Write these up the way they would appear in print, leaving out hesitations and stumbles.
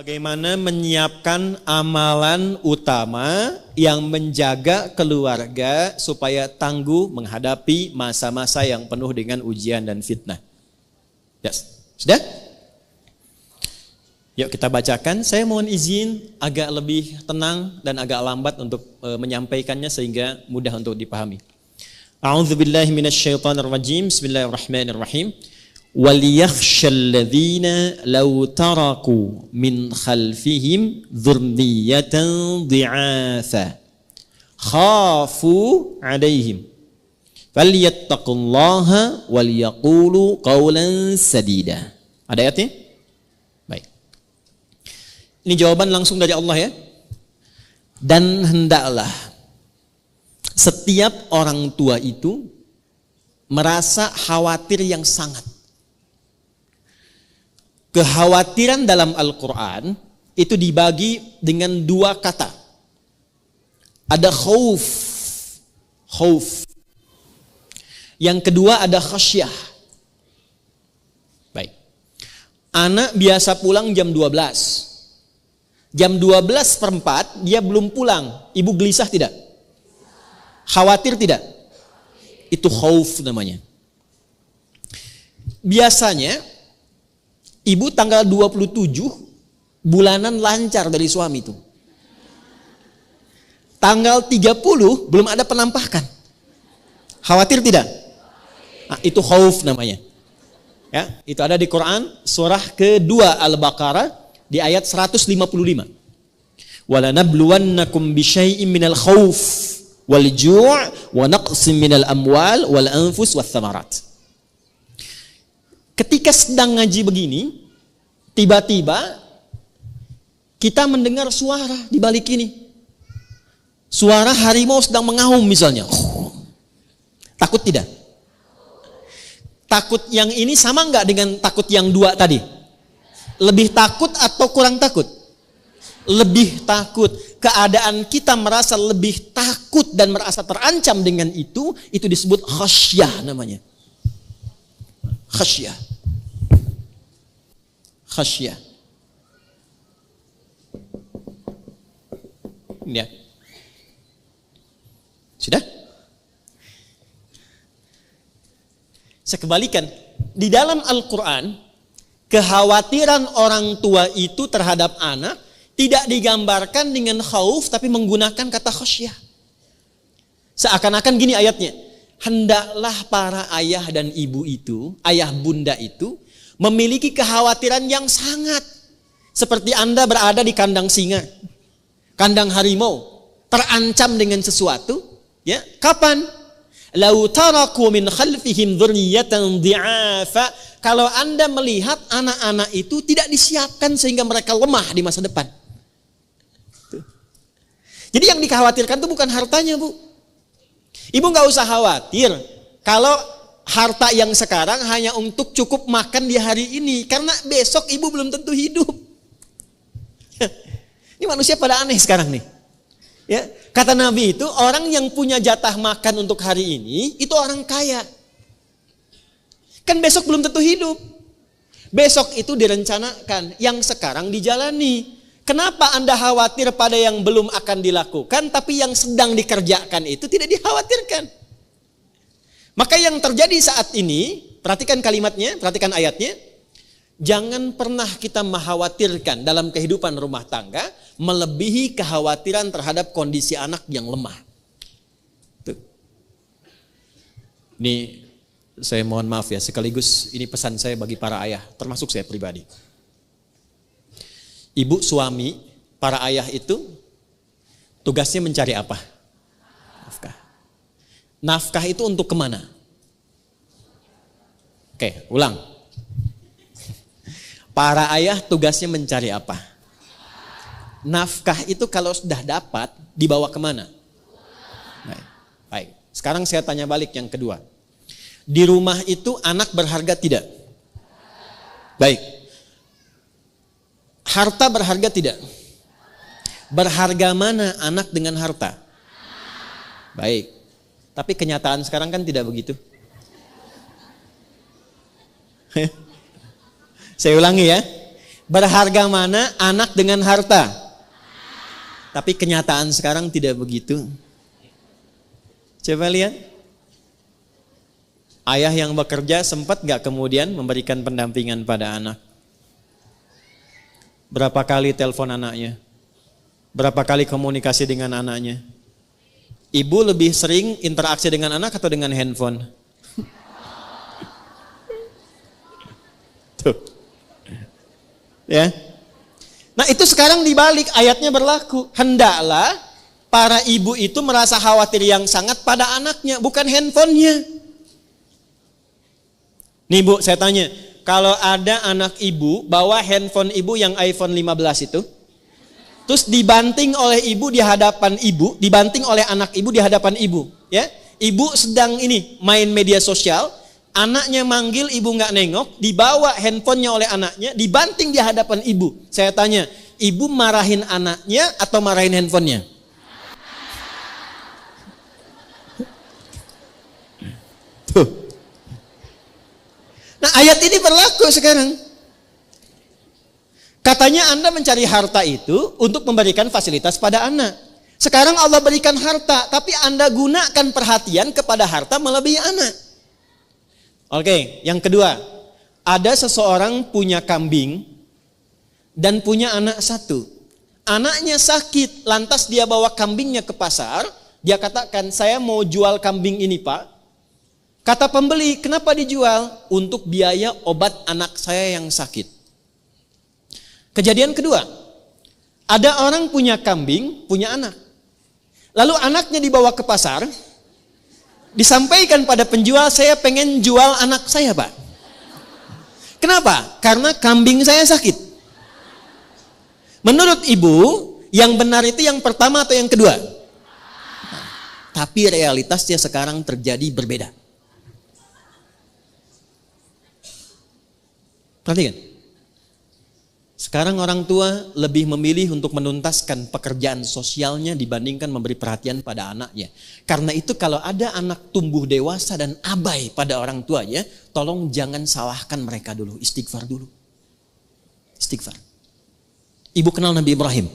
Bagaimana menyiapkan amalan utama yang menjaga keluarga supaya tangguh menghadapi masa-masa yang penuh dengan ujian dan fitnah. Yes. Sudah? Yuk kita bacakan. Saya mohon izin agak lebih tenang dan agak lambat untuk menyampaikannya sehingga mudah untuk dipahami. A'udzubillahi minasyaitonirrajim. Bismillahirrahmanirrahim. وَلْيَخْشَ الَّذِينَ لَوْ تَرَكُوا مِنْ خَلْفِهِمْ ذُرِّيَّةً ضِعَافًا خَافُوا عَلَيْهِمْ فَلْيَتَّقُوا اللَّهَ وَلْيَقُولُوا قَوْلًا سَدِيدًا. Ada ayatnya? Baik. Ini jawaban langsung dari Allah ya. Dan hendaklah setiap orang tua itu merasa khawatir yang sangat. Kekhawatiran dalam Al-Quran itu dibagi dengan dua kata. Ada khauf. Yang kedua ada khasyah. Baik. Anak biasa pulang jam 12. Jam 12:04 dia belum pulang. Ibu gelisah tidak? Khawatir tidak? Itu khauf namanya. Biasanya ibu tanggal 27 bulanan lancar dari suami itu. Tanggal 30 belum ada penampakan. Khawatir tidak? Nah, itu khauf namanya. Ya, itu ada di Quran surah kedua Al-Baqarah di ayat 155. Walanabluwannakum bisyai'im minal khauf wal ju' wa naqsim minal amwal wal anfus wath thamarat. Ketika sedang ngaji begini, tiba-tiba kita mendengar suara di balik ini. Suara harimau sedang mengaum misalnya. Takut tidak? Takut yang ini sama enggak dengan takut yang dua tadi? Lebih takut atau kurang takut? Lebih takut. Keadaan kita merasa lebih takut dan merasa terancam dengan itu disebut khasyah namanya. Khasyah. Ya. Sudah? Saya kembalikan. Di dalam Al-Quran, kekhawatiran orang tua itu terhadap anak tidak digambarkan dengan khauf, tapi menggunakan kata khasyah. Seakan-akan gini ayatnya. Hendaklah para ayah dan ibu itu, ayah bunda itu, memiliki kekhawatiran yang sangat. Seperti Anda berada di kandang singa, kandang harimau, terancam dengan sesuatu. Ya, kapan? Lau taraku min khalfihim dzurriyyatan dhi'afa. Kalau Anda melihat anak-anak itu tidak disiapkan sehingga mereka lemah di masa depan. Jadi yang dikhawatirkan itu bukan hartanya, Bu. Ibu nggak usah khawatir kalau harta yang sekarang hanya untuk cukup makan di hari ini, karena besok ibu belum tentu hidup. Ini manusia pada aneh sekarang nih. Ya, kata Nabi itu orang yang punya jatah makan untuk hari ini itu orang kaya. Kan besok belum tentu hidup. Besok itu direncanakan, yang sekarang dijalani. Kenapa Anda khawatir pada yang belum akan dilakukan, tapi yang sedang dikerjakan itu tidak dikhawatirkan? Maka yang terjadi saat ini, perhatikan kalimatnya, perhatikan ayatnya. Jangan pernah kita mengkhawatirkan dalam kehidupan rumah tangga melebihi kekhawatiran terhadap kondisi anak yang lemah. Tuh. Ini saya mohon maaf ya, sekaligus ini pesan saya bagi para ayah, termasuk saya pribadi. Ibu, suami, para ayah itu tugasnya mencari apa? Nafkah. Nafkah itu untuk kemana? Oke, ulang. Para ayah tugasnya mencari apa? Nafkah itu kalau sudah dapat, dibawa kemana? Baik. Sekarang saya tanya balik yang kedua. Di rumah itu anak berharga tidak? Baik. Harta berharga tidak? Berharga mana anak dengan harta? Baik. Tapi kenyataan sekarang kan tidak begitu. Saya ulangi ya. Berharga mana anak dengan harta? Tapi kenyataan sekarang tidak begitu. Coba lihat. Ayah yang bekerja sempat gak kemudian memberikan pendampingan pada anak? Berapa kali telepon anaknya? Berapa kali komunikasi dengan anaknya? Ibu lebih sering interaksi dengan anak atau dengan handphone? Tuh. Ya. Nah itu sekarang dibalik, ayatnya berlaku. Hendaklah para ibu itu merasa khawatir yang sangat pada anaknya, bukan handphonenya. Nih Bu, saya tanya, kalau ada anak ibu bawa handphone ibu yang iPhone 15 itu, terus dibanting oleh ibu di hadapan ibu, dibanting oleh anak ibu di hadapan ibu, ya. Ibu sedang ini main media sosial, anaknya manggil, ibu nggak nengok, dibawa handphonenya oleh anaknya, dibanting di hadapan ibu. Saya tanya, ibu marahin anaknya atau marahin handphonenya? Tuh. Nah ayat ini berlaku sekarang. Katanya Anda mencari harta itu untuk memberikan fasilitas pada anak. Sekarang Allah berikan harta, tapi Anda gunakan perhatian kepada harta melebihi anak. Oke, yang kedua, ada seseorang punya kambing dan punya anak satu. Anaknya sakit, lantas dia bawa kambingnya ke pasar. Dia katakan, saya mau jual kambing ini Pak. Kata pembeli, kenapa dijual? Untuk biaya obat anak saya yang sakit. Kejadian kedua, ada orang punya kambing, punya anak. Lalu anaknya dibawa ke pasar. Disampaikan pada penjual, saya pengen jual anak saya Pak. Kenapa? Karena kambing saya sakit. Menurut ibu, yang benar itu yang pertama atau yang kedua? Tapi realitasnya sekarang terjadi berbeda. Perhatikan. Sekarang orang tua lebih memilih untuk menuntaskan pekerjaan sosialnya dibandingkan memberi perhatian pada anaknya. Karena itu kalau ada anak tumbuh dewasa dan abai pada orang tuanya, tolong jangan salahkan mereka dulu, istighfar dulu. Istighfar. Ibu kenal Nabi Ibrahim?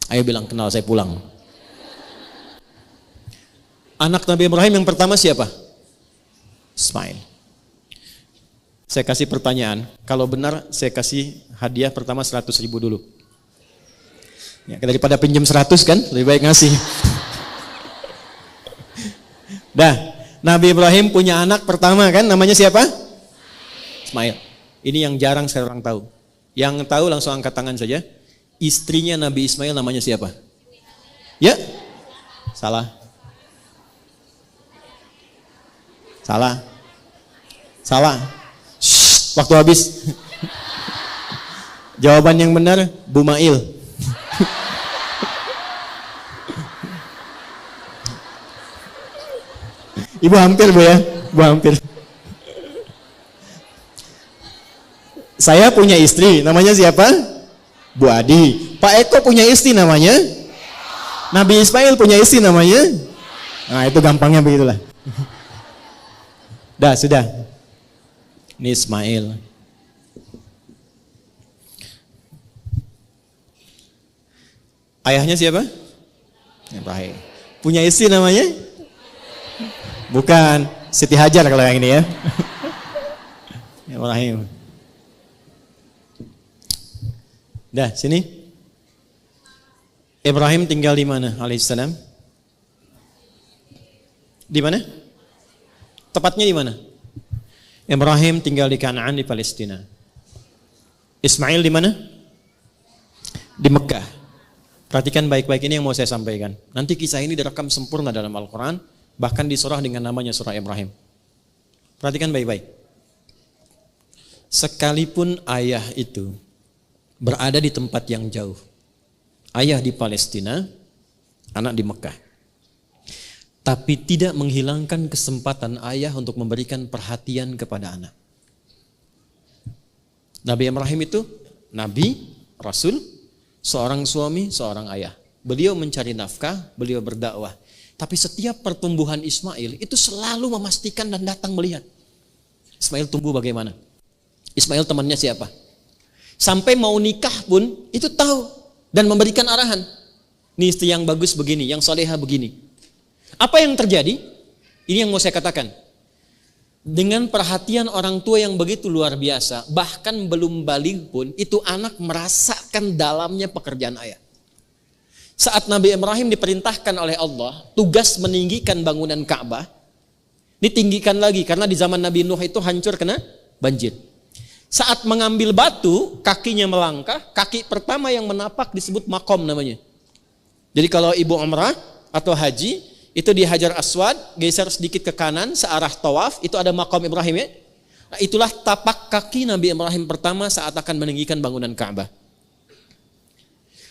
Ayo bilang kenal, saya pulang. Anak Nabi Ibrahim yang pertama siapa? Ismail. Saya kasih pertanyaan, kalau benar saya kasih hadiah pertama 100.000 dulu. Ya, daripada pinjam 100 kan, lebih baik ngasih. Dah, Nabi Ibrahim punya anak pertama kan, namanya siapa? Ismail. Ini yang jarang sekarang tahu. Yang tahu langsung angkat tangan saja. Istrinya Nabi Ismail namanya siapa? Ya? Salah. Salah. Salah. Waktu habis. Jawaban yang benar, Bumail. Ibu hampir Bu ya, Bu hampir. Saya punya istri, namanya siapa? Bu Adi. Pak Eko punya istri namanya? Nabi Ismail punya istri namanya? Nah itu gampangnya begitulah. Dah, sudah. Ini Ismail. Ayahnya siapa? Ibrahim. Punya istri namanya? Bukan, Siti Hajar kalau yang ini ya. Ibrahim. Dah, sini. Ibrahim tinggal di mana alaihissalam? Di mana? Tepatnya di mana? Ibrahim tinggal di Kanaan di Palestina. Ismail di mana? Di Mekah. Perhatikan baik-baik ini yang mau saya sampaikan. Nanti kisah ini direkam sempurna dalam Al-Quran, bahkan disurah dengan namanya surah Ibrahim. Perhatikan baik-baik. Sekalipun ayah itu berada di tempat yang jauh, ayah di Palestina, anak di Mekah, tapi tidak menghilangkan kesempatan ayah untuk memberikan perhatian kepada anak. Nabi Ibrahim itu Nabi, Rasul, seorang suami, seorang ayah. Beliau mencari nafkah, beliau berdakwah. Tapi setiap pertumbuhan Ismail itu selalu memastikan dan datang melihat. Ismail tumbuh bagaimana? Ismail temannya siapa? Sampai mau nikah pun itu tahu dan memberikan arahan. Ini istri yang bagus begini, yang soleha begini. Apa yang terjadi? Ini yang mau saya katakan. Dengan perhatian orang tua yang begitu luar biasa, bahkan belum balik pun, itu anak merasakan dalamnya pekerjaan ayah. Saat Nabi Ibrahim diperintahkan oleh Allah, tugas meninggikan bangunan Ka'bah, ditinggikan lagi, karena di zaman Nabi Nuh itu hancur kena banjir. Saat mengambil batu, kakinya melangkah, kaki pertama yang menapak disebut makom namanya. Jadi kalau ibu umrah atau haji, itu di Hajar Aswad, geser sedikit ke kanan, searah tawaf, itu ada makom Ibrahim ya. Nah, itulah tapak kaki Nabi Ibrahim pertama saat akan meninggikan bangunan Ka'bah.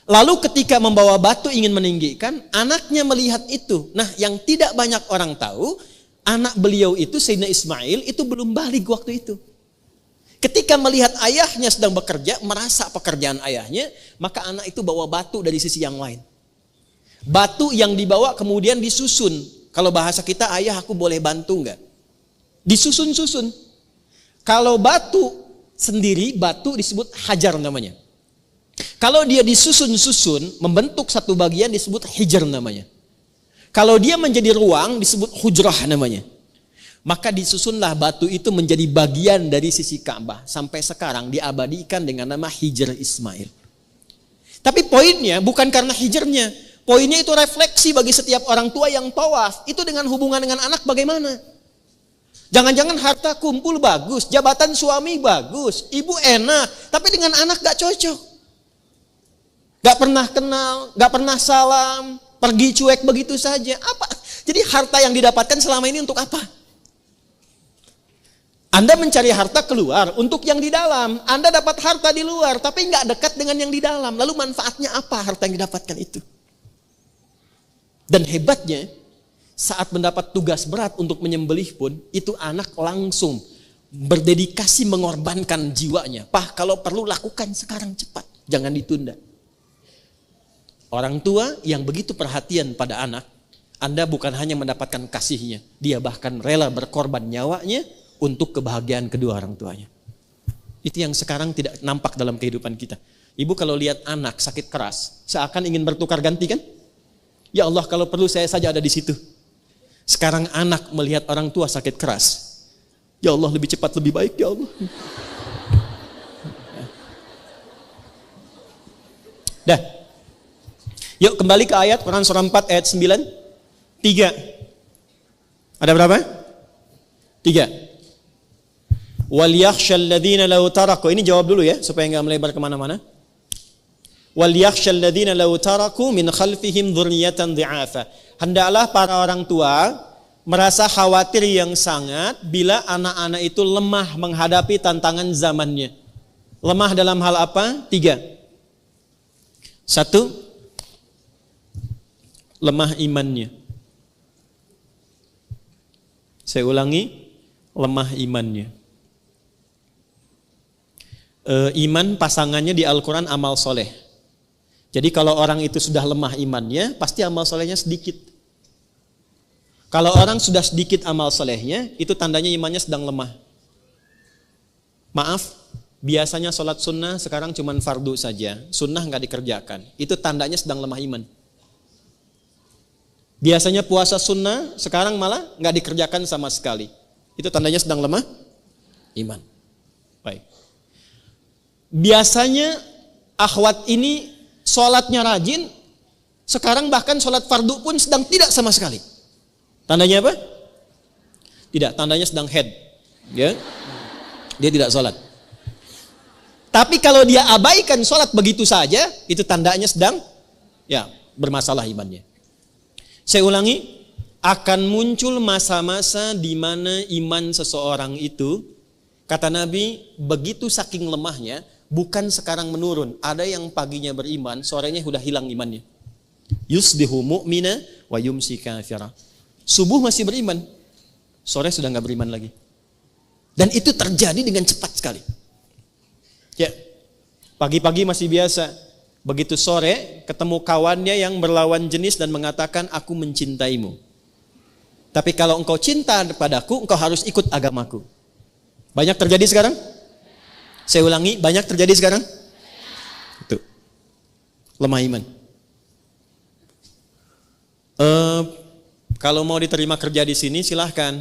Lalu ketika membawa batu ingin meninggikan, anaknya melihat itu. Nah, yang tidak banyak orang tahu, anak beliau itu, Sayyidina Ismail, itu belum balik waktu itu. Ketika melihat ayahnya sedang bekerja, merasa pekerjaan ayahnya, maka anak itu bawa batu dari sisi yang lain. Batu yang dibawa kemudian disusun. Kalau bahasa kita, ayah aku boleh bantu enggak? Disusun-susun. Kalau batu sendiri, batu disebut hajar namanya. Kalau dia disusun-susun, membentuk satu bagian disebut hijr namanya. Kalau dia menjadi ruang disebut hujrah namanya. Maka disusunlah batu itu menjadi bagian dari sisi Ka'bah. Sampai sekarang diabadikan dengan nama Hijr Ismail. Tapi poinnya bukan karena hijrnya. Poinnya itu refleksi bagi setiap orang tua yang tawaf. Itu dengan hubungan dengan anak bagaimana? Jangan-jangan harta kumpul bagus, jabatan suami bagus, ibu enak, tapi dengan anak gak cocok. Gak pernah kenal, gak pernah salam, pergi cuek begitu saja. Apa? Jadi harta yang didapatkan selama ini untuk apa? Anda mencari harta keluar untuk yang di dalam. Anda dapat harta di luar, tapi gak dekat dengan yang di dalam. Lalu manfaatnya apa harta yang didapatkan itu? Dan hebatnya, saat mendapat tugas berat untuk menyembelih pun, itu anak langsung berdedikasi mengorbankan jiwanya. Pak, kalau perlu lakukan sekarang cepat, jangan ditunda. Orang tua yang begitu perhatian pada anak, Anda bukan hanya mendapatkan kasihnya, dia bahkan rela berkorban nyawanya untuk kebahagiaan kedua orang tuanya. Itu yang sekarang tidak nampak dalam kehidupan kita. Ibu kalau lihat anak sakit keras, seakan ingin bertukar ganti kan? Ya Allah, kalau perlu saya saja ada di situ. Sekarang anak melihat orang tua sakit keras. Ya Allah, lebih cepat lebih baik ya Allah. Dah. Yuk kembali ke ayat Quran surah 4 ayat 9. 3. Ada berapa? 3. Wal yakhshal ladzina law taraku. Ini jawab dulu ya supaya enggak melebar kemana mana. Wal yakhshal ladzina law taraku min khalfihim dzurriyyatan dhi'afa. Hendaklah para orang tua merasa khawatir yang sangat bila anak-anak itu lemah menghadapi tantangan zamannya. Lemah dalam hal apa? 3. 1. Lemah imannya. Saya ulangi, lemah imannya. Iman pasangannya di Al-Quran amal soleh. Jadi kalau orang itu sudah lemah imannya, pasti amal solehnya sedikit. Kalau orang sudah sedikit amal solehnya, itu tandanya imannya sedang lemah. Maaf, biasanya sholat sunnah sekarang cuma fardu saja, sunnah nggak dikerjakan. Itu tandanya sedang lemah iman. Biasanya puasa sunnah, sekarang malah nggak dikerjakan sama sekali. Itu tandanya sedang lemah iman. Baik. Biasanya akhwat ini sholatnya rajin, sekarang bahkan sholat fardu pun sedang tidak sama sekali. Tandanya apa? Tidak, tandanya sedang head. Ya? Dia tidak sholat. Tapi kalau dia abaikan sholat begitu saja, itu tandanya sedang ya bermasalah imannya. Saya ulangi, akan muncul masa-masa di mana iman seseorang itu, kata Nabi, begitu saking lemahnya, bukan sekarang menurun. Ada yang paginya beriman, sorenya sudah hilang imannya. Yusbihu mu'mina wa yumsi kafira. Subuh masih beriman, sore sudah nggak beriman lagi. Dan itu terjadi dengan cepat sekali. Ya, pagi-pagi masih biasa. Begitu sore ketemu kawannya yang berlawan jenis dan mengatakan aku mencintaimu. Tapi kalau engkau cinta padaku, engkau harus ikut agamaku. Banyak terjadi sekarang? Saya ulangi, banyak terjadi sekarang? Lemah iman. Kalau mau diterima kerja di sini silahkan,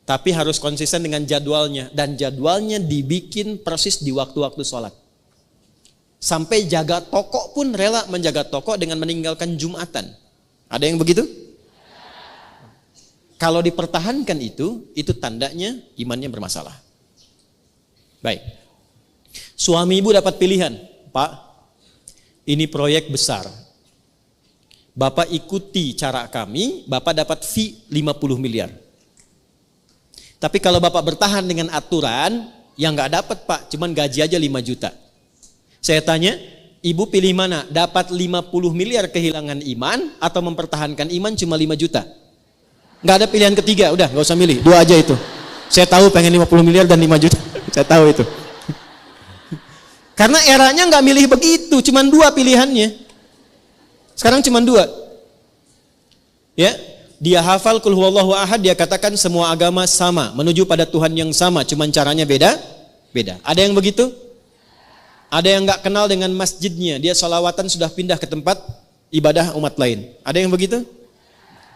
tapi harus konsisten dengan jadwalnya, dan jadwalnya dibikin persis di waktu-waktu sholat. Sampai jaga toko pun rela menjaga toko dengan meninggalkan Jumatan. Ada yang begitu? Kalau dipertahankan itu tandanya imannya bermasalah. Baik. Suami ibu dapat pilihan, Pak, ini proyek besar. Bapak ikuti cara kami, Bapak dapat fee 50 miliar. Tapi kalau Bapak bertahan dengan aturan, yang gak dapat Pak, cuman gaji aja 5 juta. Saya tanya, ibu pilih mana? Dapat 50 miliar kehilangan iman, atau mempertahankan iman cuma 5 juta? Gak ada pilihan ketiga, udah gak usah milih, 2 aja itu. Saya tahu pengen 50 miliar dan 5 juta, saya tahu itu. Karena eranya gak milih begitu, cuman 2 pilihannya. Sekarang cuma 2. Ya, dia hafal Qul huwallahu ahad, dia katakan semua agama sama, menuju pada Tuhan yang sama, cuma caranya beda. Ada yang begitu? Ada yang nggak kenal dengan masjidnya, dia sholawatan sudah pindah ke tempat ibadah umat lain. Ada yang begitu?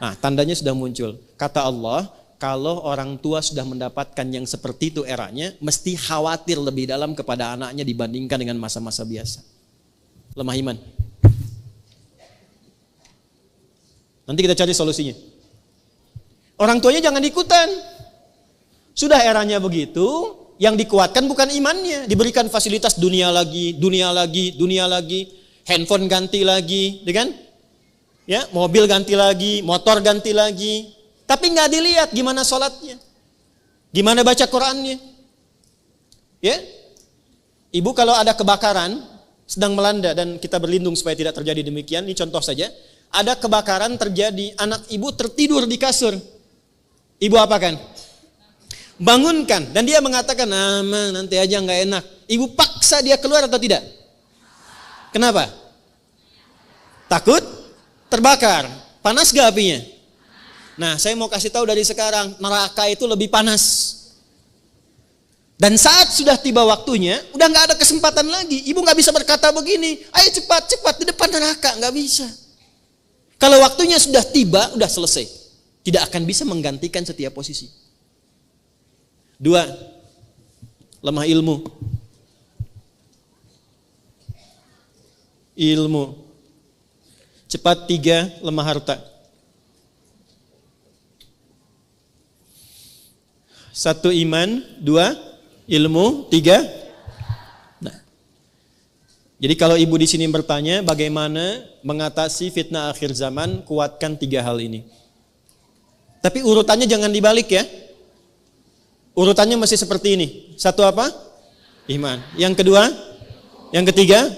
Nah, tandanya sudah muncul. Kata Allah, kalau orang tua sudah mendapatkan yang seperti itu eranya, mesti khawatir lebih dalam kepada anaknya dibandingkan dengan masa-masa biasa. Lemah iman. Nanti kita cari solusinya. Orang tuanya jangan ikutan. Sudah eranya begitu, yang dikuatkan bukan imannya. Diberikan fasilitas dunia lagi, handphone ganti lagi, kan? Ya, mobil ganti lagi, motor ganti lagi. Tapi nggak dilihat gimana sholatnya, gimana baca Qurannya. Ya, ibu kalau ada kebakaran sedang melanda dan kita berlindung supaya tidak terjadi demikian. Ini contoh saja. Ada kebakaran terjadi, anak ibu tertidur di kasur. Ibu apakan? Bangunkan. Dan dia mengatakan, nanti aja nggak enak. Ibu paksa dia keluar atau tidak? Kenapa? Takut terbakar. Panas gak apinya? Nah, saya mau kasih tahu dari sekarang, neraka itu lebih panas. Dan saat sudah tiba waktunya, udah nggak ada kesempatan lagi. Ibu nggak bisa berkata begini, ayo cepat di depan neraka, nggak bisa. Kalau waktunya sudah tiba, udah selesai. Tidak akan bisa menggantikan setiap posisi. 2, lemah ilmu. Cepat. 3, lemah harta. 1 iman, 2 ilmu, 3. Jadi kalau ibu di sini bertanya bagaimana mengatasi fitnah akhir zaman, kuatkan 3 hal ini. Tapi urutannya jangan dibalik ya. Urutannya masih seperti ini. 1 apa? Iman. Yang kedua? Yang ketiga?